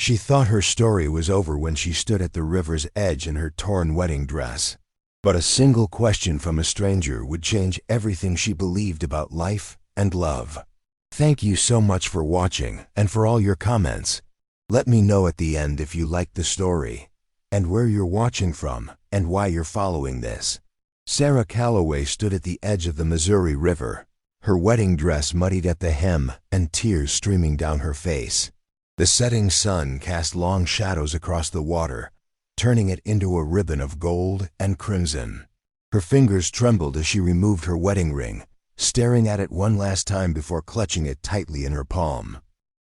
She thought her story was over when she stood at the river's edge in her torn wedding dress. But a single question from a stranger would change everything she believed about life and love. Thank you so much for watching and for all your comments. Let me know at the end if you liked the story, and where you're watching from, and why you're following this. Sarah Calloway stood at the edge of the Missouri River, her wedding dress muddied at the hem and tears streaming down her face. The setting sun cast long shadows across the water, turning it into a ribbon of gold and crimson. Her fingers trembled as she removed her wedding ring, staring at it one last time before clutching it tightly in her palm.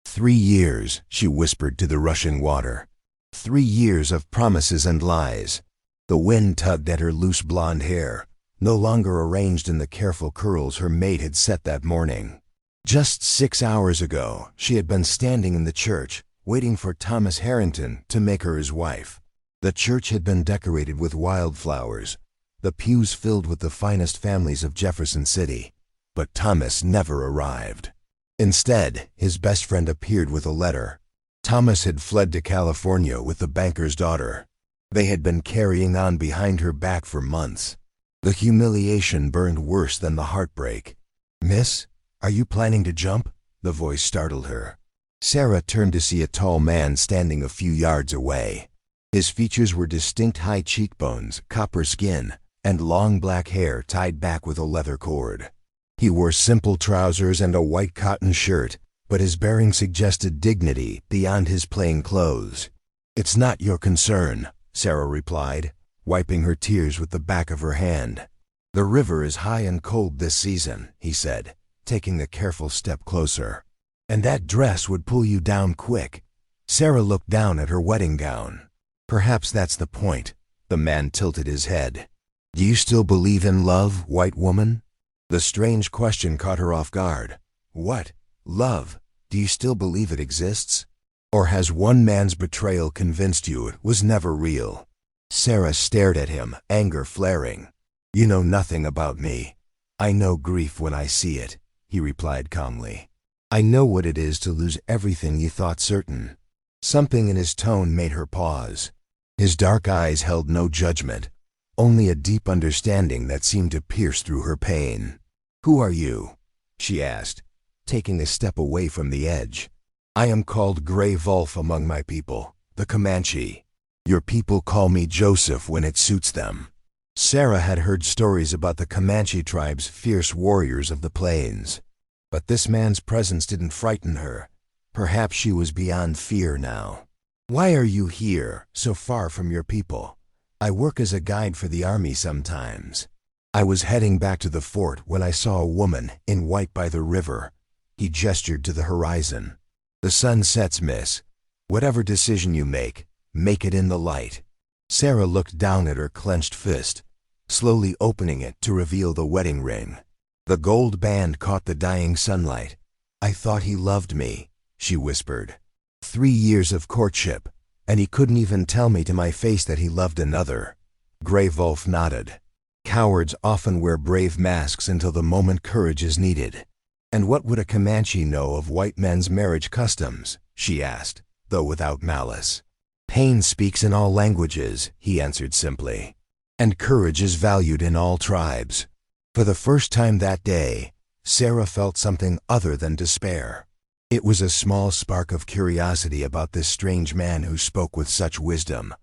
3 years, she whispered to the rushing water. 3 years of promises and lies. The wind tugged at her loose blonde hair, no longer arranged in the careful curls her maid had set that morning. Just 6 hours ago, she had been standing in the church, waiting for Thomas Harrington to make her his wife. The church had been decorated with wildflowers, the pews filled with the finest families of Jefferson City. But Thomas never arrived. Instead, his best friend appeared with a letter. Thomas had fled to California with the banker's daughter. They had been carrying on behind her back for months. The humiliation burned worse than the heartbreak. "Miss, are you planning to jump?" The voice startled her. Sarah turned to see a tall man standing a few yards away. His features were distinct high cheekbones, copper skin, and long black hair tied back with a leather cord. He wore simple trousers and a white cotton shirt, but his bearing suggested dignity beyond his plain clothes. "It's not your concern," Sarah replied, wiping her tears with the back of her hand. "The river is high and cold this season," he said, taking a careful step closer. "And that dress would pull you down quick." Sarah looked down at her wedding gown. "Perhaps that's the point." The man tilted his head. "Do you still believe in love, white woman?" The strange question caught her off guard. "What? Love? Do you still believe it exists? Or has one man's betrayal convinced you it was never real?" Sarah stared at him, anger flaring. "You know nothing about me. I know grief when I see it," he replied calmly. "I know what it is to lose everything you thought certain." Something in his tone made her pause. His dark eyes held no judgment, only a deep understanding that seemed to pierce through her pain. "Who are you?" she asked, taking a step away from the edge. "I am called Gray Wolf among my people, the Comanche. Your people call me Joseph when it suits them." Sarah had heard stories about the Comanche tribe's fierce warriors of the plains. But this man's presence didn't frighten her. Perhaps she was beyond fear now. "Why are you here, so far from your people?" "I work as a guide for the army sometimes. I was heading back to the fort when I saw a woman in white by the river." He gestured to the horizon. "The sun sets, miss. Whatever decision you make it in the light." Sarah looked down at her clenched fist, slowly opening it to reveal the wedding ring. The gold band caught the dying sunlight. "I thought he loved me," she whispered. 3 years of courtship, and he couldn't even tell me to my face that he loved another." Gray Wolf nodded. "Cowards often wear brave masks until the moment courage is needed." "And what would a Comanche know of white men's marriage customs?" she asked, though without malice. "Pain speaks in all languages," he answered simply. "And courage is valued in all tribes." For the first time that day, Sarah felt something other than despair. It was a small spark of curiosity about this strange man who spoke with such wisdom.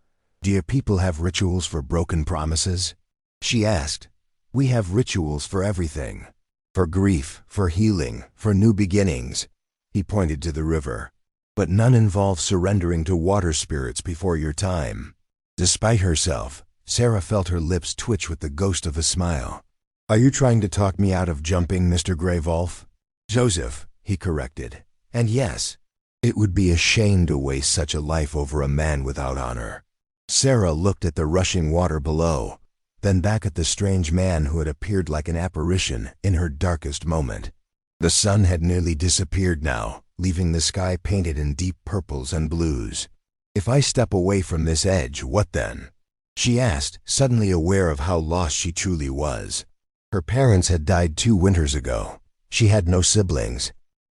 "Do your people have rituals for broken promises?" she asked. "We have rituals for everything. For grief, for healing, for new beginnings." He pointed to the river. "But none involve surrendering to water spirits before your time." Despite herself, Sarah felt her lips twitch with the ghost of a smile. "Are you trying to talk me out of jumping, Mr. Gray Wolf?" "Joseph," he corrected. "And yes, it would be a shame to waste such a life over a man without honor." Sarah looked at the rushing water below, then back at the strange man who had appeared like an apparition in her darkest moment. The sun had nearly disappeared now, leaving the sky painted in deep purples and blues. "If I step away from this edge, what then?" she asked, suddenly aware of how lost she truly was. Her parents had died 2 winters ago. She had no siblings.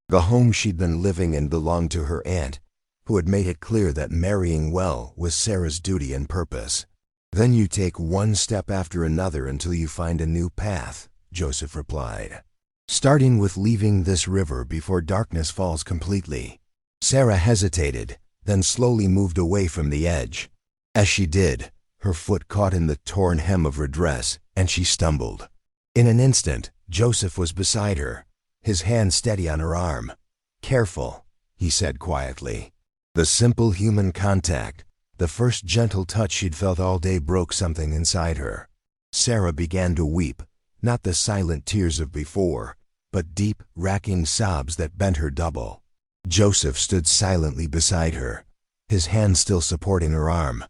The home she'd been living in belonged to her aunt, who had made it clear that marrying well was Sarah's duty and purpose. "Then you take one step after another until you find a new path," Joseph replied, "starting with leaving this river before darkness falls completely." Sarah hesitated, then slowly moved away from the edge. As she did, her foot caught in the torn hem of her dress, and she stumbled. In an instant, Joseph was beside her, his hand steady on her arm. "Careful," he said quietly. The simple human contact, the first gentle touch she'd felt all day, broke something inside her. Sarah began to weep, not the silent tears of before, but deep, racking sobs that bent her double. Joseph stood silently beside her, his hand still supporting her arm,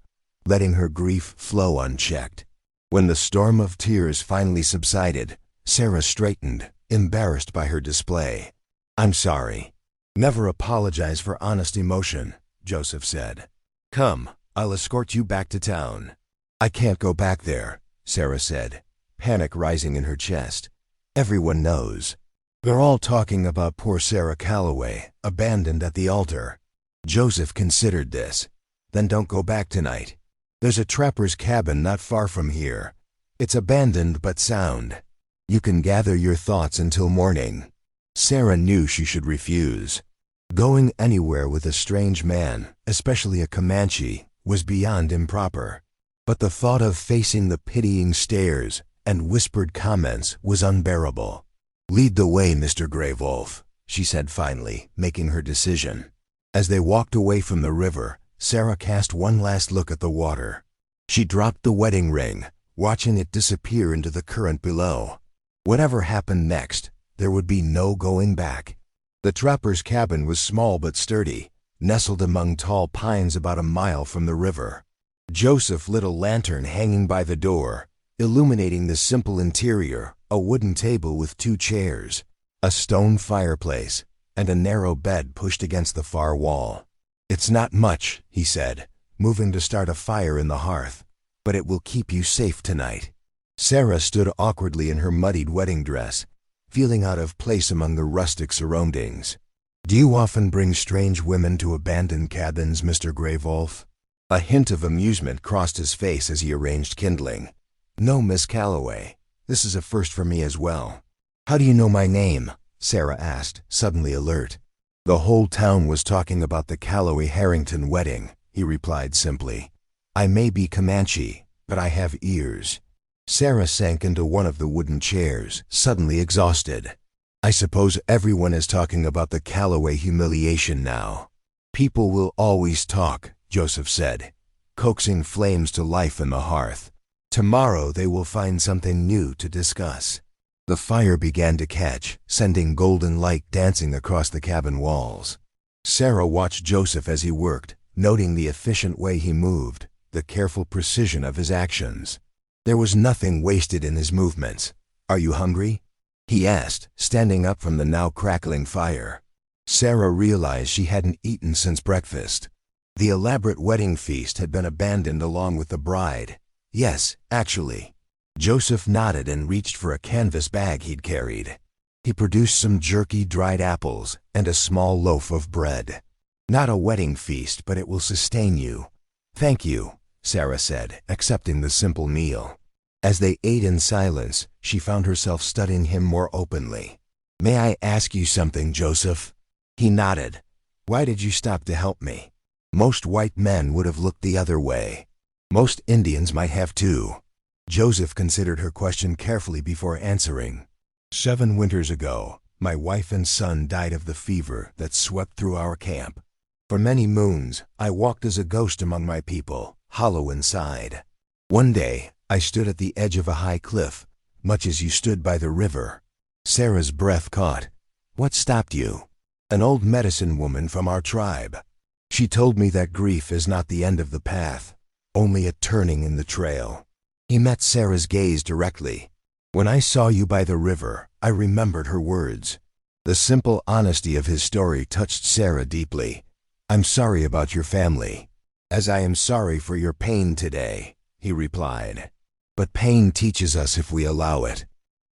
letting her grief flow unchecked. When the storm of tears finally subsided, Sarah straightened, embarrassed by her display. "I'm sorry." "Never apologize for honest emotion," Joseph said. "Come, I'll escort you back to town." "I can't go back there," Sarah said, panic rising in her chest. "Everyone knows. They're all talking about poor Sarah Calloway, abandoned at the altar." Joseph considered this. "Then don't go back tonight. There's a trapper's cabin not far from here. It's abandoned but sound. You can gather your thoughts until morning." Sarah knew she should refuse. Going anywhere with a strange man, especially a Comanche, was beyond improper. But the thought of facing the pitying stares and whispered comments was unbearable. "Lead the way, Mr. Gray Wolf," she said finally, making her decision. As they walked away from the river, Sarah cast one last look at the water. She dropped the wedding ring, watching it disappear into the current below. Whatever happened next, there would be no going back. The trapper's cabin was small but sturdy, nestled among tall pines about a mile from the river. Joseph lit a lantern hanging by the door, illuminating the simple interior: a wooden table with 2 chairs, a stone fireplace, and a narrow bed pushed against the far wall. "It's not much," he said, moving to start a fire in the hearth, "but it will keep you safe tonight." Sarah stood awkwardly in her muddied wedding dress, feeling out of place among the rustic surroundings. "Do you often bring strange women to abandoned cabins, Mr. Gray Wolf?" A hint of amusement crossed his face as he arranged kindling. "No, Miss Calloway. This is a first for me as well." "How do you know my name?" Sarah asked, suddenly alert. "The whole town was talking about the Calloway-Harrington wedding," he replied simply. "I may be Comanche, but I have ears." Sarah sank into one of the wooden chairs, suddenly exhausted. "I suppose everyone is talking about the Calloway humiliation now." "People will always talk," Joseph said, coaxing flames to life in the hearth. "Tomorrow they will find something new to discuss." The fire began to catch, sending golden light dancing across the cabin walls. Sarah watched Joseph as he worked, noting the efficient way he moved, the careful precision of his actions. There was nothing wasted in his movements. "Are you hungry?" he asked, standing up from the now crackling fire. Sarah realized she hadn't eaten since breakfast. The elaborate wedding feast had been abandoned along with the bride. "Yes, actually." Joseph nodded and reached for a canvas bag he'd carried. He produced some jerky dried apples and a small loaf of bread. "Not a wedding feast, but it will sustain you." "Thank you," Sarah said, accepting the simple meal. As they ate in silence, she found herself studying him more openly. "May I ask you something, Joseph?" He nodded. "Why did you stop to help me?" "Most white men would have looked the other way. Most Indians might have too." Joseph considered her question carefully before answering. 7 winters ago, my wife and son died of the fever that swept through our camp. For many moons, I walked as a ghost among my people, hollow inside. One day, I stood at the edge of a high cliff, much as you stood by the river. Sarah's breath caught. "What stopped you?" "An old medicine woman from our tribe. She told me that grief is not the end of the path, only a turning in the trail." He met Sarah's gaze directly. "When I saw you by the river, I remembered her words." The simple honesty of his story touched Sarah deeply. "I'm sorry about your family." "As I am sorry for your pain today," he replied. "But pain teaches us if we allow it."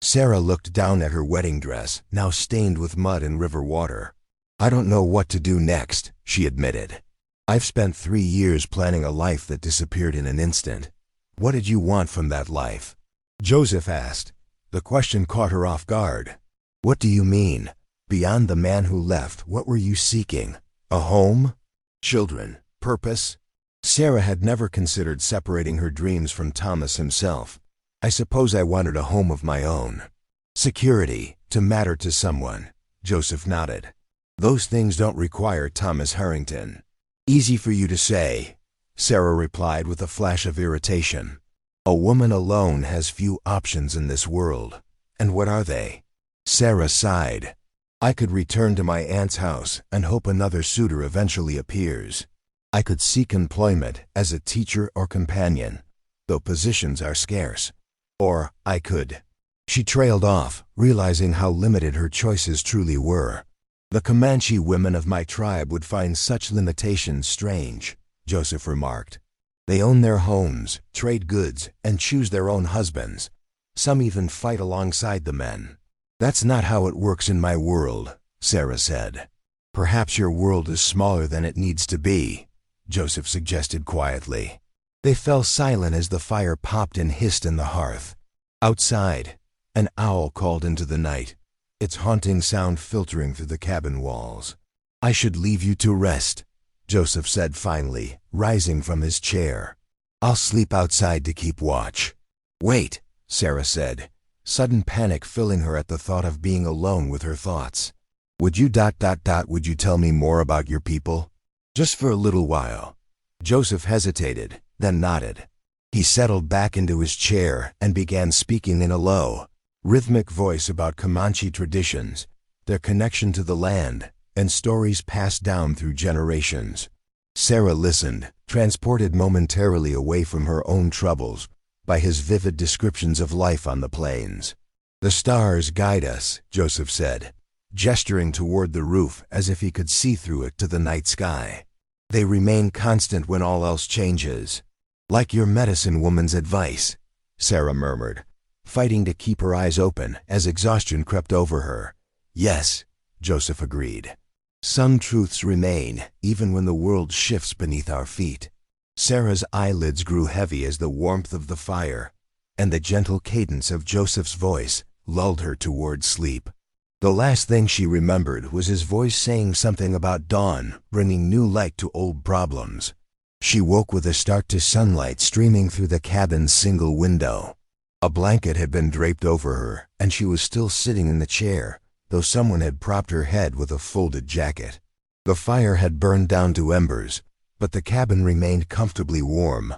Sarah looked down at her wedding dress, now stained with mud and river water. "I don't know what to do next," she admitted. I've spent 3 years planning a life that disappeared in an instant. What did you want from that life? Joseph asked. The question caught her off guard. What do you mean? Beyond the man who left, what were you seeking? A home? Children? Purpose? Sarah had never considered separating her dreams from Thomas himself. I suppose I wanted a home of my own. Security, to matter to someone. Joseph nodded. Those things don't require Thomas Harrington. Easy for you to say, Sarah replied with a flash of irritation. A woman alone has few options in this world. And what are they? Sarah sighed. I could return to my aunt's house and hope another suitor eventually appears. I could seek employment as a teacher or companion, though positions are scarce. Or I could. She trailed off, realizing how limited her choices truly were. The Comanche women of my tribe would find such limitations strange, Joseph remarked. They own their homes, trade goods, and choose their own husbands. Some even fight alongside the men. That's not how it works in my world, Sarah said. Perhaps your world is smaller than it needs to be, Joseph suggested quietly. They fell silent as the fire popped and hissed in the hearth. Outside, an owl called into the night, its haunting sound filtering through the cabin walls. I should leave you to rest, Joseph said finally, rising from his chair. I'll sleep outside to keep watch. Wait, Sarah said, sudden panic filling her at the thought of being alone with her thoughts. Would you tell me more about your people? Just for a little while. Joseph hesitated, then nodded. He settled back into his chair and began speaking in a low, rhythmic voice about Comanche traditions, their connection to the land, and stories passed down through generations. Sarah listened, transported momentarily away from her own troubles by his vivid descriptions of life on the plains. The stars guide us, Joseph said, gesturing toward the roof as if he could see through it to the night sky. They remain constant when all else changes. Like your medicine woman's advice, Sarah murmured, fighting to keep her eyes open as exhaustion crept over her. Yes, Joseph agreed. Some truths remain even when the world shifts beneath our feet. Sarah's eyelids grew heavy as the warmth of the fire and the gentle cadence of Joseph's voice lulled her toward sleep. The last thing she remembered was his voice saying something about dawn bringing new light to old problems. She woke with a start to sunlight streaming through the cabin's single window. A blanket had been draped over her, and she was still sitting in the chair, though someone had propped her head with a folded jacket. The fire had burned down to embers, but the cabin remained comfortably warm.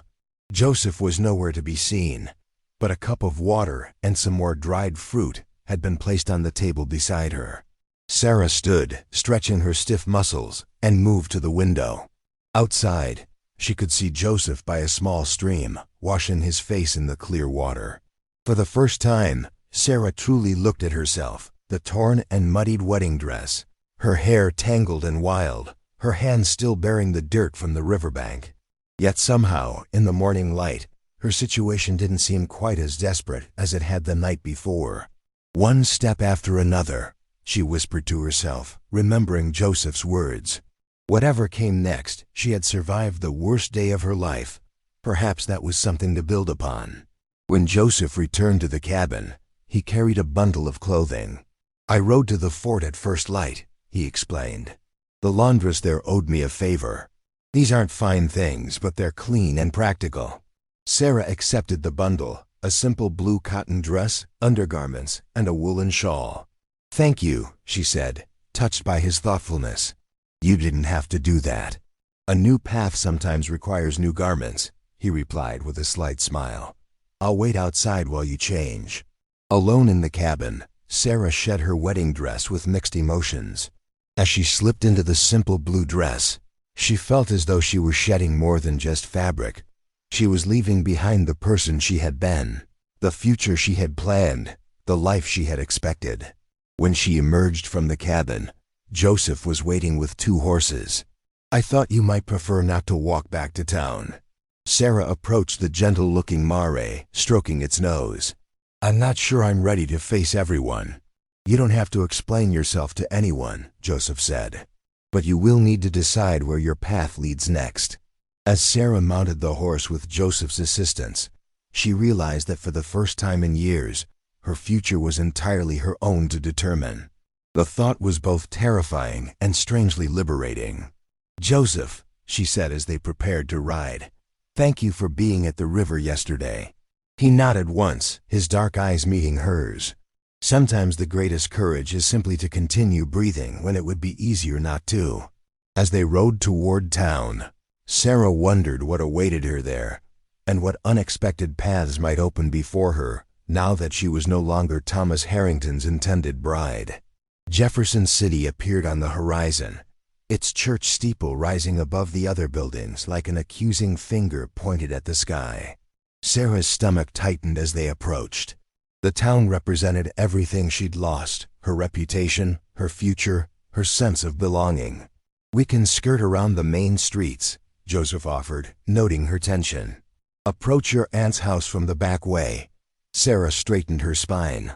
Joseph was nowhere to be seen, but a cup of water and some more dried fruit had been placed on the table beside her. Sarah stood, stretching her stiff muscles, and moved to the window. Outside, she could see Joseph by a small stream, washing his face in the clear water. For the first time, Sarah truly looked at herself, the torn and muddied wedding dress, her hair tangled and wild, her hands still bearing the dirt from the riverbank. Yet somehow, in the morning light, her situation didn't seem quite as desperate as it had the night before. One step after another, she whispered to herself, remembering Joseph's words. Whatever came next, she had survived the worst day of her life. Perhaps that was something to build upon. When Joseph returned to the cabin, he carried a bundle of clothing. I rode to the fort at first light, he explained. The laundress there owed me a favor. These aren't fine things, but they're clean and practical. Sarah accepted the bundle, a simple blue cotton dress, undergarments, and a woolen shawl. Thank you, she said, touched by his thoughtfulness. You didn't have to do that. A new path sometimes requires new garments, he replied with a slight smile. I'll wait outside while you change. Alone in the cabin, Sarah shed her wedding dress with mixed emotions. As she slipped into the simple blue dress, she felt as though she were shedding more than just fabric. She was leaving behind the person she had been, the future she had planned, the life she had expected. When she emerged from the cabin, Joseph was waiting with 2 horses. I thought you might prefer not to walk back to town. Sarah approached the gentle-looking mare, stroking its nose. I'm not sure I'm ready to face everyone. You don't have to explain yourself to anyone, Joseph said. but you will need to decide where your path leads next. As Sarah mounted the horse with Joseph's assistance, she realized that for the first time in years, her future was entirely her own to determine. The thought was both terrifying and strangely liberating. "Joseph," she said as they prepared to ride, "thank you for being at the river yesterday." He nodded once, his dark eyes meeting hers. Sometimes the greatest courage is simply to continue breathing when it would be easier not to. As they rode toward town, Sarah wondered what awaited her there, and what unexpected paths might open before her now that she was no longer Thomas Harrington's intended bride. Jefferson City appeared on the horizon, its church steeple rising above the other buildings like an accusing finger pointed at the sky. Sarah's stomach tightened as they approached. The town represented everything she'd lost: her reputation, her future, her sense of belonging. "We can skirt around the main streets," Joseph offered, noting her tension. "Approach your aunt's house from the back way." Sarah straightened her spine.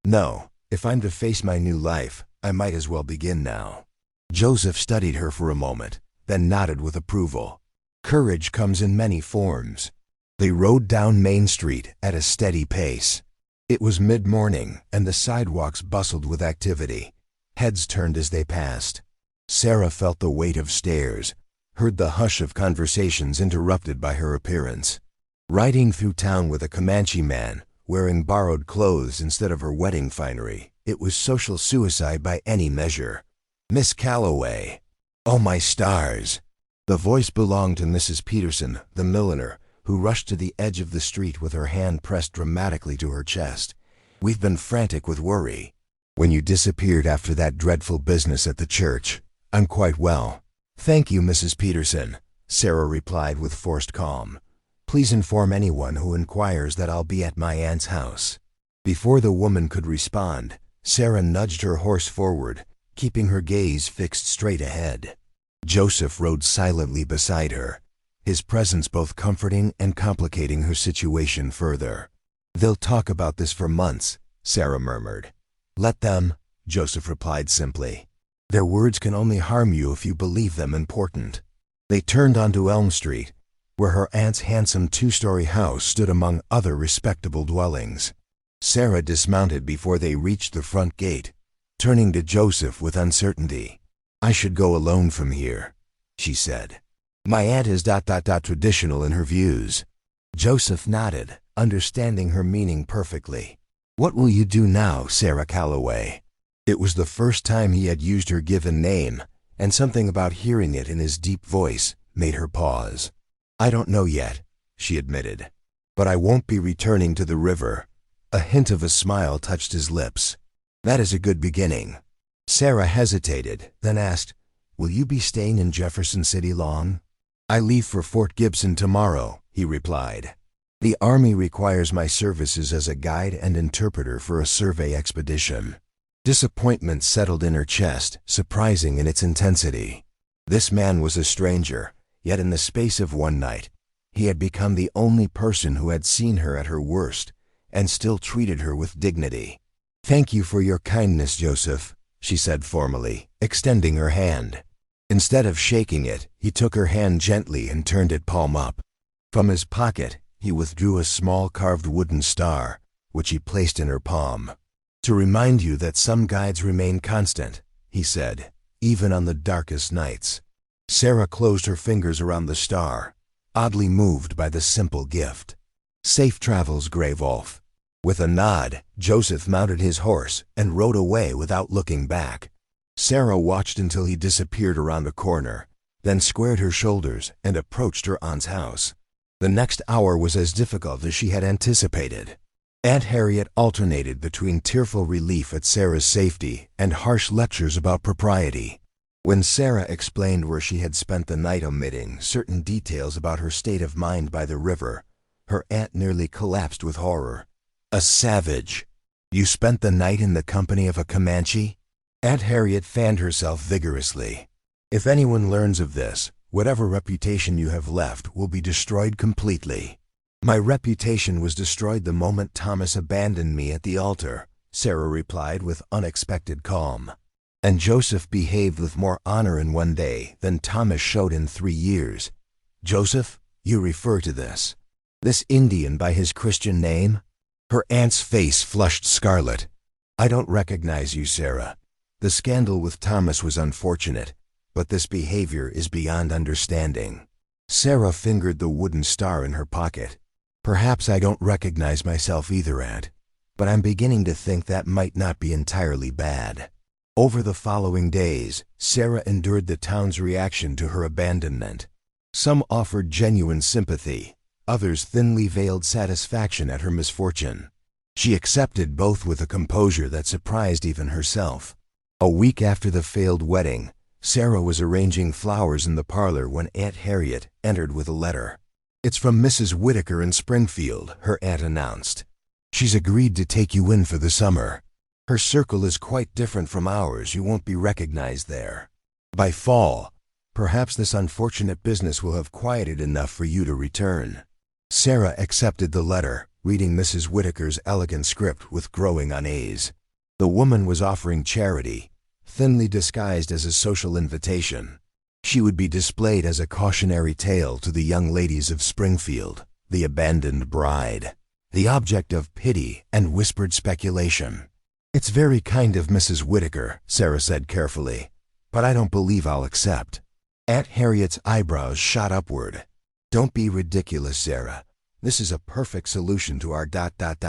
"No, if I'm to face my new life, I might as well begin now." Joseph studied her for a moment, then nodded with approval. Courage comes in many forms. They rode down Main Street at a steady pace. It was mid-morning, and the sidewalks bustled with activity. Heads turned as they passed. Sarah felt the weight of stares, heard the hush of conversations interrupted by her appearance. Riding through town with a Comanche man, wearing borrowed clothes instead of her wedding finery, it was social suicide by any measure. "Miss Calloway." "Oh, my stars." The voice belonged to Mrs. Peterson, the milliner, who rushed to the edge of the street with her hand pressed dramatically to her chest. "We've been frantic with worry. When you disappeared after that dreadful business at the church, I'm quite well." "Thank you, Mrs. Peterson," Sarah replied with forced calm. "Please inform anyone who inquires that I'll be at my aunt's house." Before the woman could respond, Sarah nudged her horse forward, keeping her gaze fixed straight ahead. Joseph rode silently beside her, his presence both comforting and complicating her situation further. "They'll talk about this for months," Sarah murmured. "Let them," Joseph replied simply. "Their words can only harm you if you believe them important." They turned onto Elm Street, where her aunt's handsome two-story house stood among other respectable dwellings. Sarah dismounted before they reached the front gate, turning to Joseph with uncertainty. "I should go alone from here," she said. "My aunt is traditional in her views." Joseph nodded, understanding her meaning perfectly. "What will you do now, Sarah Calloway?" It was the first time he had used her given name, and something about hearing it in his deep voice made her pause. "I don't know yet," she admitted. "But I won't be returning to the river." A hint of a smile touched his lips. "That is a good beginning." Sarah hesitated, then asked, "Will you be staying in Jefferson City long?" "I leave for Fort Gibson tomorrow," he replied. "The Army requires my services as a guide and interpreter for a survey expedition." Disappointment settled in her chest, surprising in its intensity. This man was a stranger, yet in the space of one night, he had become the only person who had seen her at her worst and still treated her with dignity. "Thank you for your kindness, Joseph," she said formally, extending her hand. Instead of shaking it, he took her hand gently and turned it palm up. From his pocket, he withdrew a small carved wooden star, which he placed in her palm. "To remind you that some guides remain constant," he said, "even on the darkest nights." Sarah closed her fingers around the star, oddly moved by the simple gift. "Safe travels, Grey Wolf." With a nod, Joseph mounted his horse and rode away without looking back. Sarah watched until he disappeared around a corner, then squared her shoulders and approached her aunt's house. The next hour was as difficult as she had anticipated. Aunt Harriet alternated between tearful relief at Sarah's safety and harsh lectures about propriety. When Sarah explained where she had spent the night, omitting certain details about her state of mind by the river, her aunt nearly collapsed with horror. "A savage! You spent the night in the company of a Comanche?" Aunt Harriet fanned herself vigorously. "If anyone learns of this, whatever reputation you have left will be destroyed completely." "My reputation was destroyed the moment Thomas abandoned me at the altar," Sarah replied with unexpected calm. And Joseph behaved with more honor in one day than Thomas showed in 3 years. Joseph, you refer to this Indian by his Christian name? Her aunt's face flushed scarlet. I don't recognize you, Sarah. The scandal with Thomas was unfortunate, but this behavior is beyond understanding. Sarah fingered the wooden star in her pocket. Perhaps I don't recognize myself either, Aunt, but I'm beginning to think that might not be entirely bad. Over the following days, Sarah endured the town's reaction to her abandonment. Some offered genuine sympathy, others thinly veiled satisfaction at her misfortune. She accepted both with a composure that surprised even herself. A week after the failed wedding, Sarah was arranging flowers in the parlor when Aunt Harriet entered with a letter. It's from Mrs. Whitaker in Springfield, her aunt announced. She's agreed to take you in for the summer. Her circle is quite different from ours. You won't be recognized there. By fall, perhaps this unfortunate business will have quieted enough for you to return. Sarah accepted the letter, reading Mrs. Whitaker's elegant script with growing unease. The woman was offering charity, thinly disguised as a social invitation. She would be displayed as a cautionary tale to the young ladies of Springfield, the abandoned bride, the object of pity and whispered speculation. It's very kind of Mrs. Whitaker, Sarah said carefully, but I don't believe I'll accept. Aunt Harriet's eyebrows shot upward. Don't be ridiculous, Sarah. This is a perfect solution to our ...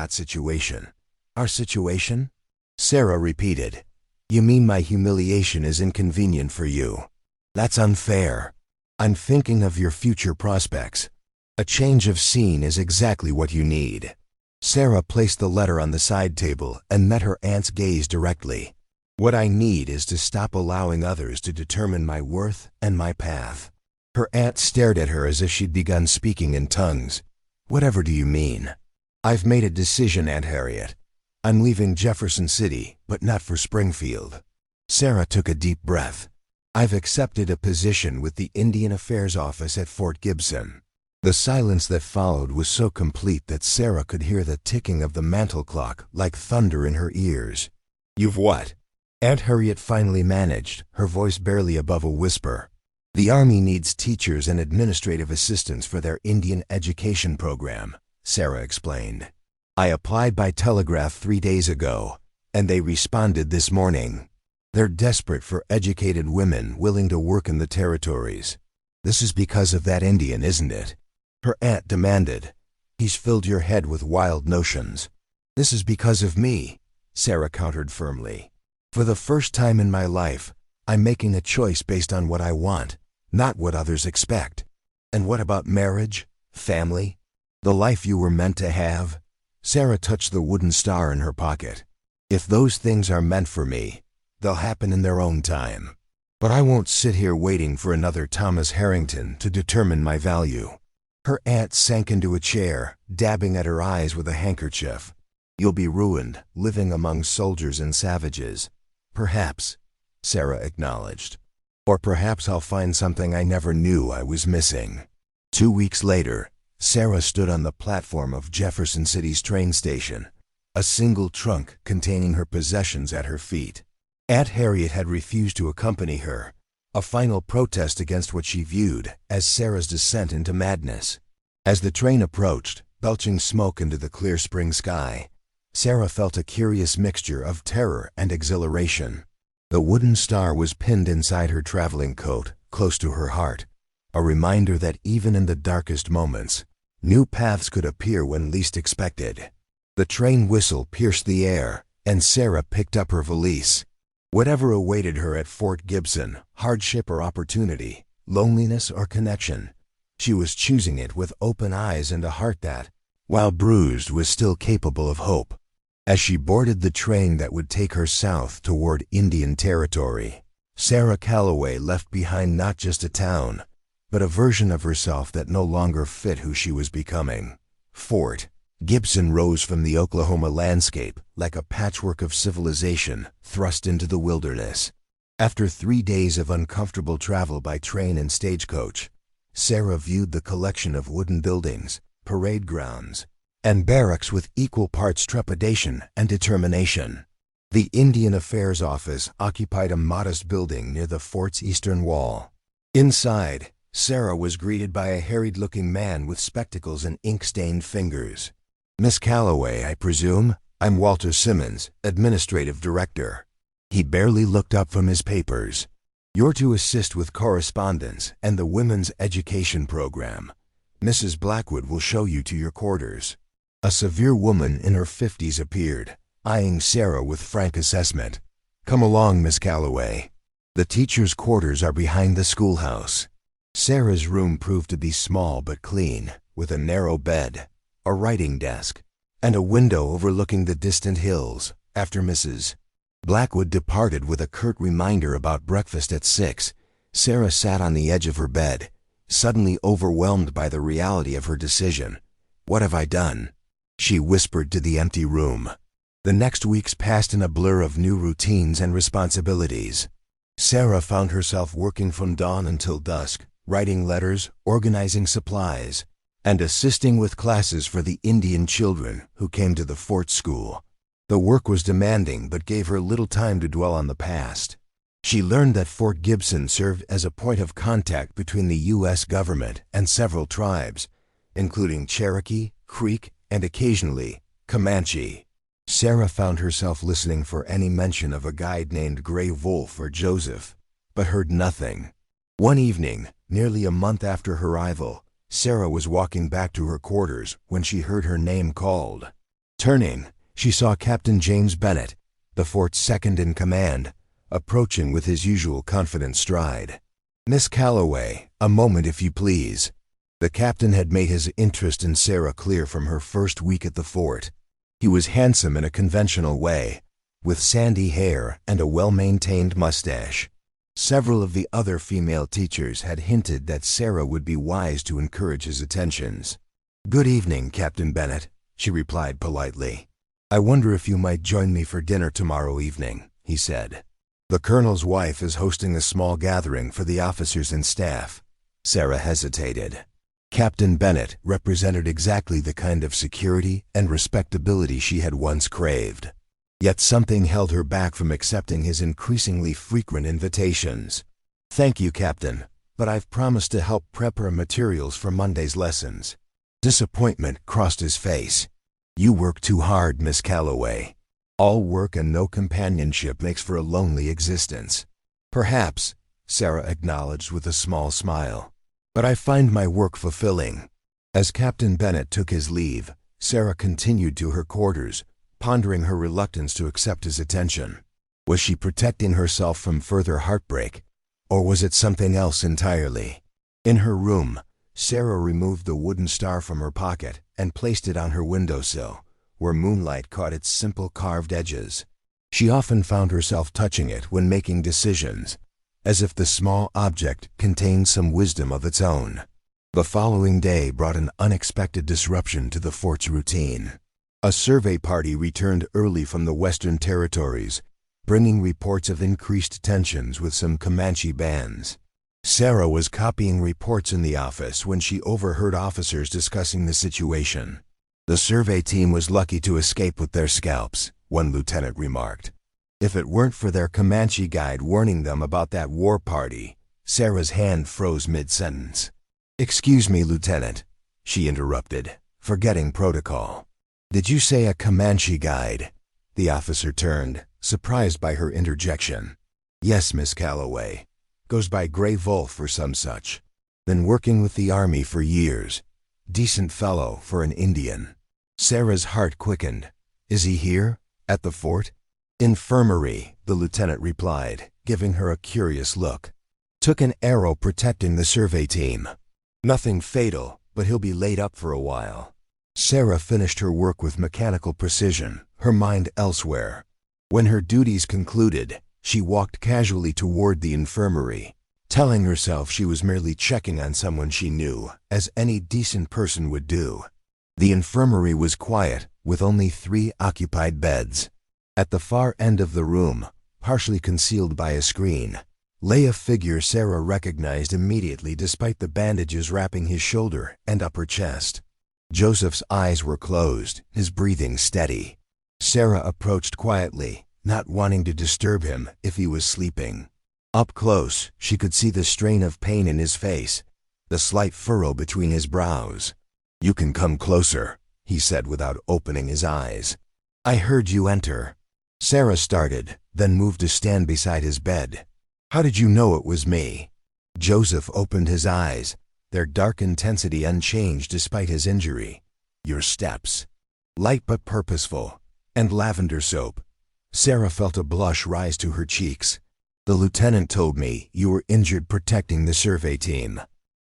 situation. Our situation? Sarah repeated. You mean my humiliation is inconvenient for you? That's unfair. I'm thinking of your future prospects. A change of scene is exactly what you need. Sarah placed the letter on the side table and met her aunt's gaze directly. What I need is to stop allowing others to determine my worth and my path. Her aunt stared at her as if she'd begun speaking in tongues. Whatever do you mean? I've made a decision, Aunt Harriet. I'm leaving Jefferson City, but not for Springfield. Sarah took a deep breath. I've accepted a position with the Indian Affairs Office at Fort Gibson. The silence that followed was so complete that Sarah could hear the ticking of the mantel clock like thunder in her ears. You've what? Aunt Harriet finally managed, her voice barely above a whisper. The Army needs teachers and administrative assistants for their Indian education program, Sarah explained. I applied by telegraph 3 days ago, and they responded this morning. They're desperate for educated women willing to work in the territories. This is because of that Indian, isn't it? Her aunt demanded. He's filled your head with wild notions. This is because of me, Sarah countered firmly. For the first time in my life, I'm making a choice based on what I want, not what others expect. And what about marriage, family, the life you were meant to have? Sarah touched the wooden star in her pocket. If those things are meant for me, they'll happen in their own time. But I won't sit here waiting for another Thomas Harrington to determine my value. Her aunt sank into a chair, dabbing at her eyes with a handkerchief. You'll be ruined, living among soldiers and savages. Perhaps, Sarah acknowledged. Or perhaps I'll find something I never knew I was missing. 2 weeks later, Sarah stood on the platform of Jefferson City's train station, a single trunk containing her possessions at her feet. Aunt Harriet had refused to accompany her, a final protest against what she viewed as Sarah's descent into madness. As the train approached, belching smoke into the clear spring sky, Sarah felt a curious mixture of terror and exhilaration. The wooden star was pinned inside her traveling coat, close to her heart, a reminder that even in the darkest moments, new paths could appear when least expected. The train whistle pierced the air, and Sarah picked up her valise. Whatever awaited her at Fort Gibson, hardship or opportunity, loneliness or connection, she was choosing it with open eyes and a heart that, while bruised, was still capable of hope. As she boarded the train that would take her south toward Indian Territory, Sarah Calloway left behind not just a town, but a version of herself that no longer fit who she was becoming. Fort Gibson rose from the Oklahoma landscape like a patchwork of civilization thrust into the wilderness. After 3 days of uncomfortable travel by train and stagecoach, Sarah viewed the collection of wooden buildings, parade grounds, and barracks with equal parts trepidation and determination. The Indian Affairs Office occupied a modest building near the fort's eastern wall. Inside, Sarah was greeted by a harried-looking man with spectacles and ink-stained fingers. "Miss Calloway, I presume? I'm Walter Simmons, Administrative Director." He barely looked up from his papers. "You're to assist with correspondence and the Women's Education Program. Mrs. Blackwood will show you to your quarters." A severe woman in her 50s appeared, eyeing Sarah with frank assessment. "Come along, Miss Calloway. The teacher's quarters are behind the schoolhouse." Sarah's room proved to be small but clean, with a narrow bed, a writing desk, and a window overlooking the distant hills. After Mrs. Blackwood departed with a curt reminder about breakfast at 6, Sarah sat on the edge of her bed, suddenly overwhelmed by the reality of her decision. "What have I done?" she whispered to the empty room. The next weeks passed in a blur of new routines and responsibilities. Sarah found herself working from dawn until dusk, writing letters, organizing supplies, and assisting with classes for the Indian children who came to the Fort School. The work was demanding but gave her little time to dwell on the past. She learned that Fort Gibson served as a point of contact between the U.S. government and several tribes, including Cherokee, Creek, and occasionally Comanche. Sarah found herself listening for any mention of a guide named Gray Wolf or Joseph, but heard nothing. One evening, nearly a month after her arrival, Sarah was walking back to her quarters when she heard her name called. Turning, she saw Captain James Bennett, the fort's second-in-command, approaching with his usual confident stride. "Miss Calloway, a moment if you please." The captain had made his interest in Sarah clear from her first week at the fort. He was handsome in a conventional way, with sandy hair and a well-maintained mustache. Several of the other female teachers had hinted that Sarah would be wise to encourage his attentions. "Good evening, Captain Bennett," she replied politely. "I wonder if you might join me for dinner tomorrow evening," he said. "The colonel's wife is hosting a small gathering for the officers and staff." Sarah hesitated. Captain Bennett represented exactly the kind of security and respectability she had once craved. Yet something held her back from accepting his increasingly frequent invitations. "Thank you, Captain, but I've promised to help prep her materials for Monday's lessons." Disappointment crossed his face. "You work too hard, Miss Calloway. All work and no companionship makes for a lonely existence." "Perhaps," Sarah acknowledged with a small smile, "but I find my work fulfilling." As Captain Bennett took his leave, Sarah continued to her quarters, pondering her reluctance to accept his attention. Was she protecting herself from further heartbreak, or was it something else entirely? In her room, Sarah removed the wooden star from her pocket and placed it on her windowsill, where moonlight caught its simple carved edges. She often found herself touching it when making decisions, as if the small object contained some wisdom of its own. The following day brought an unexpected disruption to the fort's routine. A survey party returned early from the Western Territories, bringing reports of increased tensions with some Comanche bands. Sarah was copying reports in the office when she overheard officers discussing the situation. "The survey team was lucky to escape with their scalps," one lieutenant remarked. "If it weren't for their Comanche guide warning them about that war party." Sarah's hand froze mid-sentence. "Excuse me, Lieutenant," she interrupted, forgetting protocol. "Did you say a Comanche guide?" The officer turned, surprised by her interjection. "Yes, Miss Calloway. Goes by Gray Wolf or some such. Been working with the Army for years. Decent fellow for an Indian." Sarah's heart quickened. "Is he here? At the fort?" "Infirmary," the lieutenant replied, giving her a curious look. "Took an arrow protecting the survey team. Nothing fatal, but he'll be laid up for a while." Sarah finished her work with mechanical precision, her mind elsewhere. When her duties concluded, she walked casually toward the infirmary, telling herself she was merely checking on someone she knew, as any decent person would do. The infirmary was quiet, with only 3 occupied beds. At the far end of the room, partially concealed by a screen, lay a figure Sarah recognized immediately despite the bandages wrapping his shoulder and upper chest. Joseph's eyes were closed, his breathing steady. Sarah approached quietly, not wanting to disturb him if he was sleeping. Up close, she could see the strain of pain in his face, the slight furrow between his brows. "You can come closer," he said without opening his eyes. "I heard you enter." Sarah started, then moved to stand beside his bed. "How did you know it was me?" Joseph opened his eyes, their dark intensity unchanged despite his injury. "Your steps. Light but purposeful. And lavender soap." Sarah felt a blush rise to her cheeks. "The lieutenant told me you were injured protecting the survey team."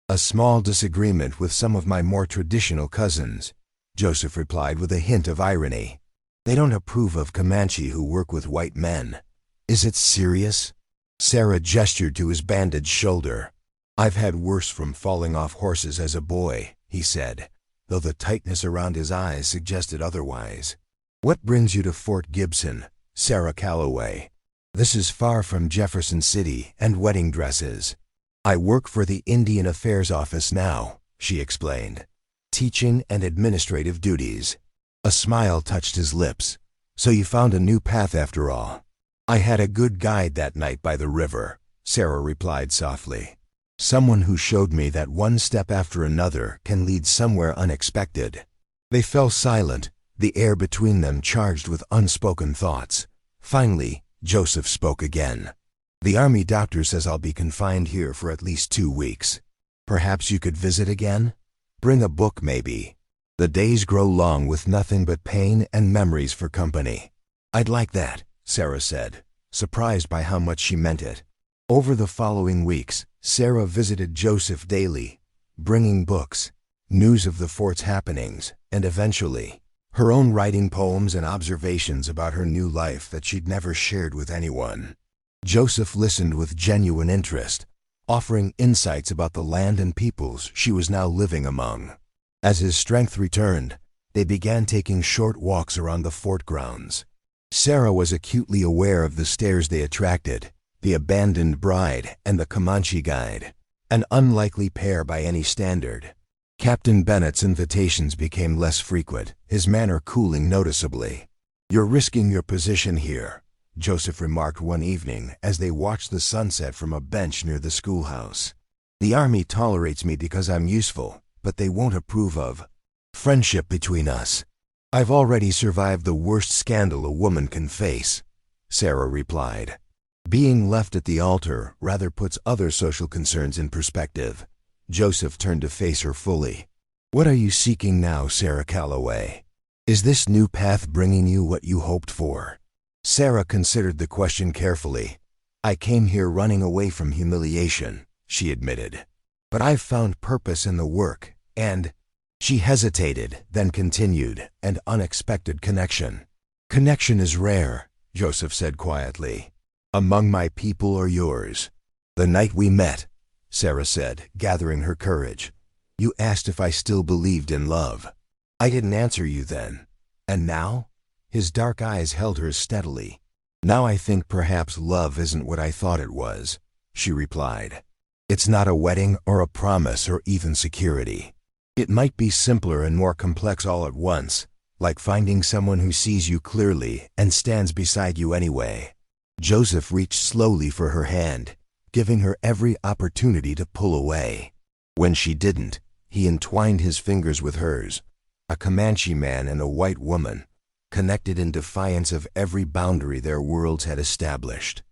"A small disagreement with some of my more traditional cousins," Joseph replied with a hint of irony. "They don't approve of Comanche who work with white men." "Is it serious?" Sarah gestured to his bandaged shoulder. "I've had worse from falling off horses as a boy," he said, though the tightness around his eyes suggested otherwise. "What brings you to Fort Gibson, Sarah Calloway? This is far from Jefferson City and wedding dresses." "I work for the Indian Affairs Office now," she explained. "Teaching and administrative duties." A smile touched his lips. "So you found a new path after all." "I had a good guide that night by the river," Sarah replied softly. "Someone who showed me that one step after another can lead somewhere unexpected." They fell silent, the air between them charged with unspoken thoughts. Finally, Joseph spoke again. "The army doctor says I'll be confined here for at least 2 weeks. Perhaps you could visit again? Bring a book, maybe. The days grow long with nothing but pain and memories for company." "I'd like that," Sarah said, surprised by how much she meant it. Over the following weeks, Sarah visited Joseph daily, bringing books, news of the fort's happenings, and eventually, her own writing poems and observations about her new life that she'd never shared with anyone. Joseph listened with genuine interest, offering insights about the land and peoples she was now living among. As his strength returned, they began taking short walks around the fort grounds. Sarah was acutely aware of the stares they attracted, the abandoned bride and the Comanche guide, an unlikely pair by any standard. Captain Bennett's invitations became less frequent, his manner cooling noticeably. "You're risking your position here," Joseph remarked one evening as they watched the sunset from a bench near the schoolhouse. "The army tolerates me because I'm useful, but they won't approve of friendship between us." "I've already survived the worst scandal a woman can face," Sarah replied. "Being left at the altar rather puts other social concerns in perspective." Joseph turned to face her fully. "What are you seeking now, Sarah Calloway? Is this new path bringing you what you hoped for?" Sarah considered the question carefully. "I came here running away from humiliation," she admitted. "But I've found purpose in the work, and—" She hesitated, then continued, "an unexpected connection." "Connection is rare," Joseph said quietly. "Among my people or yours?" "The night we met," Sarah said, gathering her courage. "You asked if I still believed in love. I didn't answer you then. And now?" His dark eyes held hers steadily. "Now I think perhaps love isn't what I thought it was," she replied. "It's not a wedding or a promise or even security. It might be simpler and more complex all at once, like finding someone who sees you clearly and stands beside you anyway." Joseph reached slowly for her hand, giving her every opportunity to pull away. When she didn't, he entwined his fingers with hers, a Comanche man and a white woman, connected in defiance of every boundary their worlds had established.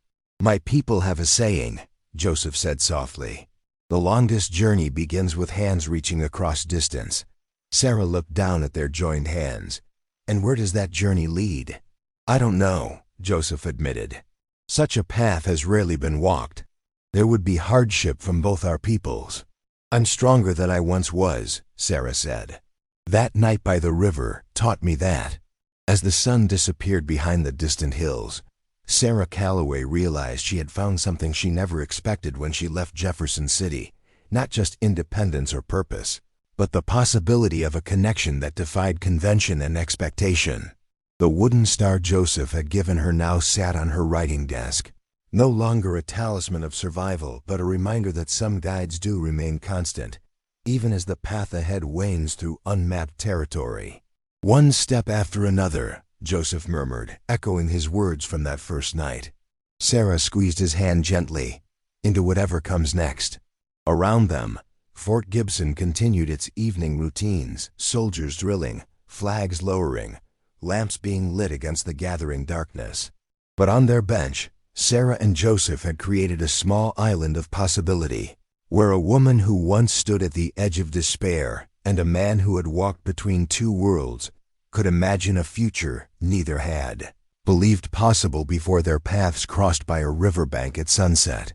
"My people have a saying," Joseph said softly. "The longest journey begins with hands reaching across distance." Sarah looked down at their joined hands. "And where does that journey lead?" "I don't know," Joseph admitted. "Such a path has rarely been walked. There would be hardship from both our peoples." "I'm stronger than I once was," Sarah said. "That night by the river taught me that." As the sun disappeared behind the distant hills, Sarah Calloway realized she had found something she never expected when she left Jefferson City, not just independence or purpose, but the possibility of a connection that defied convention and expectation. The wooden star Joseph had given her now sat on her writing desk, no longer a talisman of survival, but a reminder that some guides do remain constant, even as the path ahead wanes through unmapped territory. One step after another, Joseph murmured, echoing his words from that first night. Sarah squeezed his hand gently, into whatever comes next. Around them, Fort Gibson continued its evening routines, soldiers drilling, flags lowering, lamps being lit against the gathering darkness. But on their bench, Sarah and Joseph had created a small island of possibility, where a woman who once stood at the edge of despair and a man who had walked between two worlds could imagine a future neither had, believed possible before their paths crossed by a riverbank at sunset.